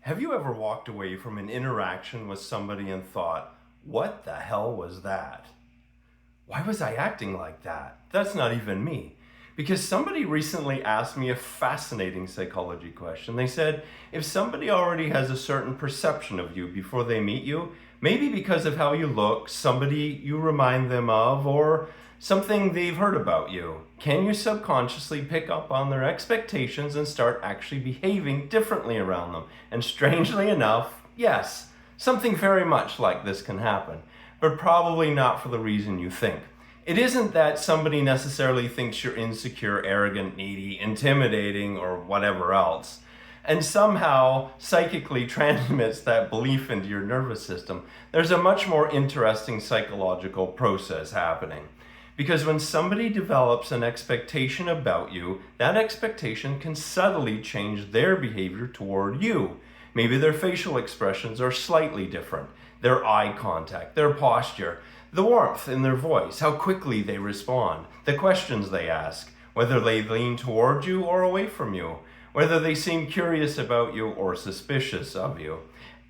Have you ever walked away from an interaction with somebody and thought, what the hell was that? Why was I acting like that? That's not even me. Because somebody recently asked me a fascinating psychology question. They said, if somebody already has a certain perception of you before they meet you, maybe because of how you look, somebody you remind them of, or something they've heard about you, can you subconsciously pick up on their expectations and start actually behaving differently around them? And strangely enough, yes, something very much like this can happen, but probably not for the reason you think. It isn't that somebody necessarily thinks you're insecure, arrogant, needy, intimidating, or whatever else, and somehow psychically transmits that belief into your nervous system. There's a much more interesting psychological process happening. Because when somebody develops an expectation about you, that expectation can subtly change their behavior toward you. Maybe their facial expressions are slightly different, their eye contact, their posture, the warmth in their voice, how quickly they respond, the questions they ask, whether they lean toward you or away from you, whether they seem curious about you or suspicious of you.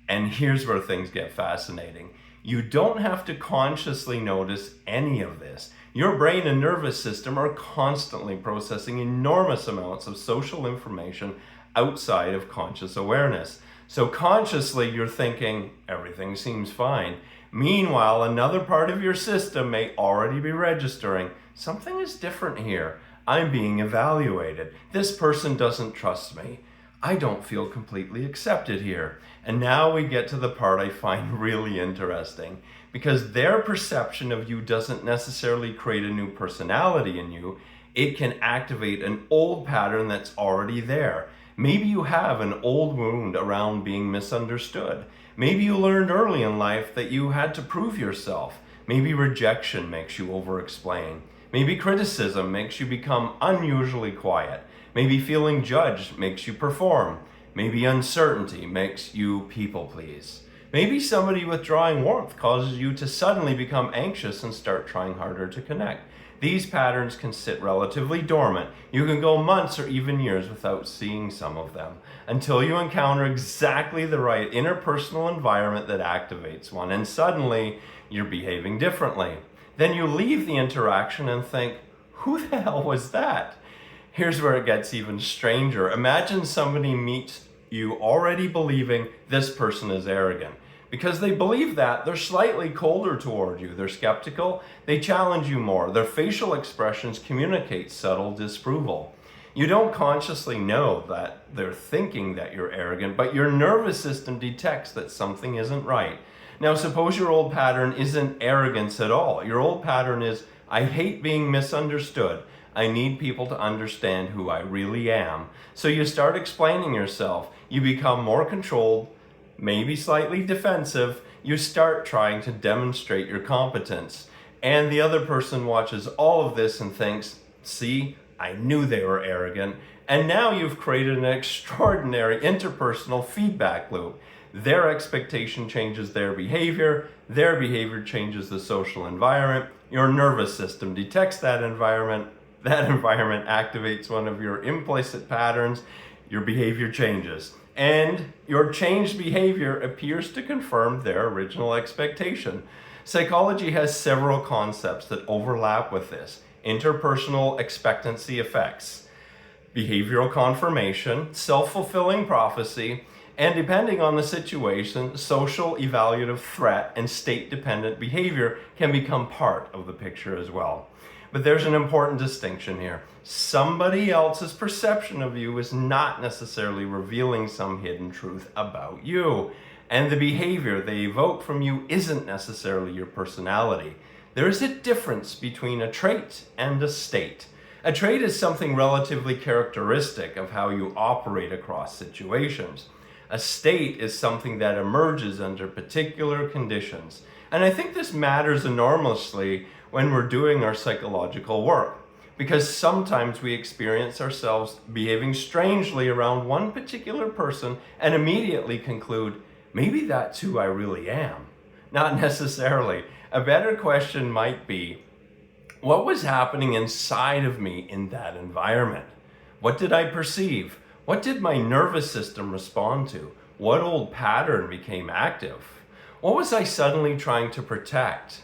And here's where things get fascinating. You don't have to consciously notice any of this. Your brain and nervous system are constantly processing enormous amounts of social information outside of conscious awareness. So consciously you're thinking, everything seems fine. Meanwhile, another part of your system may already be registering, something is different here. I'm being evaluated. This person doesn't trust me. I don't feel completely accepted here. And now we get to the part I find really interesting, because their perception of you doesn't necessarily create a new personality in you. It can activate an old pattern that's already there. Maybe you have an old wound around being misunderstood. Maybe you learned early in life that you had to prove yourself. Maybe rejection makes you over-explain. Maybe criticism makes you become unusually quiet. Maybe feeling judged makes you perform. Maybe uncertainty makes you people please. Maybe somebody withdrawing warmth causes you to suddenly become anxious and start trying harder to connect. These patterns can sit relatively dormant. You can go months or even years without seeing some of them, until you encounter exactly the right interpersonal environment that activates one, and suddenly you're behaving differently. Then you leave the interaction and think, who the hell was that? Here's where it gets even stranger. Imagine somebody meets you already believing this person is arrogant. Because they believe that, they're slightly colder toward you. They're skeptical, they challenge you more. Their facial expressions communicate subtle disapproval. You don't consciously know that they're thinking that you're arrogant, but your nervous system detects that something isn't right. Now, suppose your old pattern isn't arrogance at all. Your old pattern is, I hate being misunderstood. I need people to understand who I really am. So you start explaining yourself. You become more controlled, maybe slightly defensive. You start trying to demonstrate your competence. And the other person watches all of this and thinks, see, I knew they were arrogant. And now you've created an extraordinary interpersonal feedback loop. Their expectation changes their behavior changes the social environment, your nervous system detects that environment activates one of your implicit patterns, your behavior changes. And your changed behavior appears to confirm their original expectation. Psychology has several concepts that overlap with this. Interpersonal expectancy effects, behavioral confirmation, self-fulfilling prophecy, and depending on the situation, social evaluative threat and state-dependent behavior can become part of the picture as well. But there's an important distinction here. Somebody else's perception of you is not necessarily revealing some hidden truth about you. And the behavior they evoke from you isn't necessarily your personality. There is a difference between a trait and a state. A trait is something relatively characteristic of how you operate across situations. A state is something that emerges under particular conditions. And I think this matters enormously when we're doing our psychological work, because sometimes we experience ourselves behaving strangely around one particular person and immediately conclude, maybe that's who I really am. Not necessarily. A better question might be, what was happening inside of me in that environment? What did I perceive? What did my nervous system respond to? What old pattern became active? What was I suddenly trying to protect?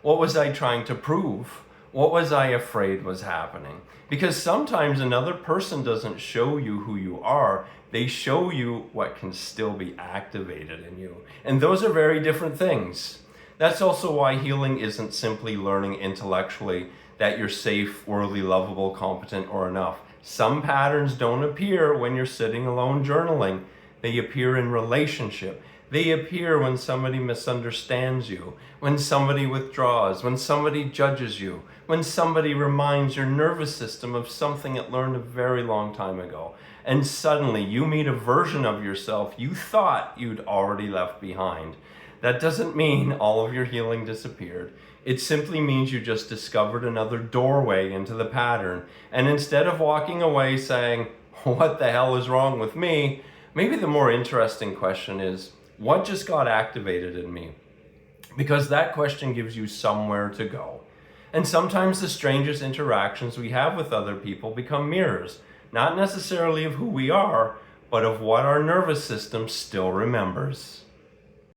What was I trying to prove? What was I afraid was happening? Because sometimes another person doesn't show you who you are, they show you what can still be activated in you. And those are very different things. That's also why healing isn't simply learning intellectually that you're safe, worthy, lovable, competent, or enough. Some patterns don't appear when you're sitting alone journaling. They appear in relationship. They appear when somebody misunderstands you, when somebody withdraws, when somebody judges you, when somebody reminds your nervous system of something it learned a very long time ago. And suddenly you meet a version of yourself you thought you'd already left behind. That doesn't mean all of your healing disappeared. It simply means you just discovered another doorway into the pattern. And instead of walking away saying, what the hell is wrong with me? Maybe the more interesting question is, what just got activated in me? Because that question gives you somewhere to go. And sometimes the strangest interactions we have with other people become mirrors, not necessarily of who we are, but of what our nervous system still remembers.